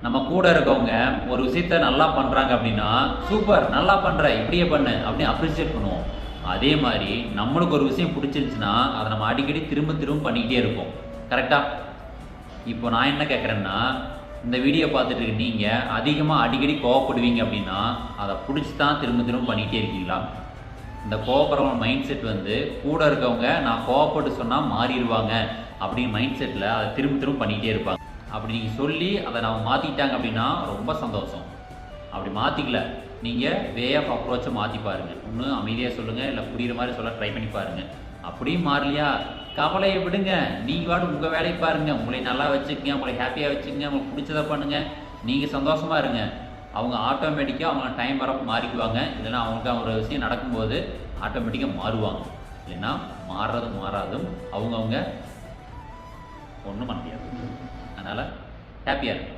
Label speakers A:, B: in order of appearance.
A: நம்ம கூட இருக்கவங்க ஒரு விஷயத்த நல்லா பண்ணுறாங்க அப்படின்னா சூப்பர் நல்லா பண்ணுற இப்படியே பண்ணு அப்படின்னு அப்ரிஷியேட் பண்ணுவோம். அதே மாதிரி நம்மளுக்கு ஒரு விஷயம் பிடிச்சிருந்துச்சுன்னா அதை நம்ம அடிக்கடி திரும்ப திரும்ப பண்ணிக்கிட்டே இருப்போம். கரெக்டாக? இப்போ நான் என்ன கேட்குறேன்னா, இந்த வீடியோ பார்த்துட்டு இருக்க நீங்கள் அதிகமாக அடிக்கடி கோவப்படுவீங்க அப்படின்னா அதை பிடிச்சி தான் திரும்ப திரும்ப பண்ணிக்கிட்டே இருக்கீங்களா? இந்த கோவப்படுறவங்க மைண்ட் செட் வந்து கூட இருக்கவங்க நான் கோவப்பட்டு சொன்னால் மாறிடுவாங்க அப்படின்னு மைண்ட் செட்டில் அதை திரும்ப திரும்ப பண்ணிக்கிட்டே இருப்பாங்க. அப்படி நீங்கள் சொல்லி அதை நம்ம மாற்றிக்கிட்டாங்க அப்படின்னா ரொம்ப சந்தோஷம். அப்படி மாற்றிக்கல, நீங்கள் வே ஆஃப் அப்ரோச்சை மாற்றி பாருங்கள். ஒன்று அமைதியாக சொல்லுங்கள், இல்லை புரிகிற மாதிரி சொல்ல ட்ரை பண்ணி பாருங்கள். அப்படியும் மாறலையா, கவலையை விடுங்க, நீங்கள் வாடு உங்கள் வேலையை பாருங்கள். உங்களை நல்லா வச்சுக்கங்க, உங்களை ஹாப்பியாக வச்சுக்கங்க, உங்களுக்கு பிடிச்சதை பண்ணுங்கள், நீங்கள் சந்தோஷமாக இருங்க. அவங்க ஆட்டோமேட்டிக்காக அவங்க டைம் வரப்போ மாறிக்குவாங்க. இல்லைன்னா அவங்களுக்கு ஒரு விஷயம் நடக்கும்போது ஆட்டோமேட்டிக்காக மாறுவாங்க. இல்லைன்னா மாறாதும் அவங்கவுங்க ஒன்றும் பண்ண முடியாது. அதனால் ஹாப்பியாக இருக்கும்.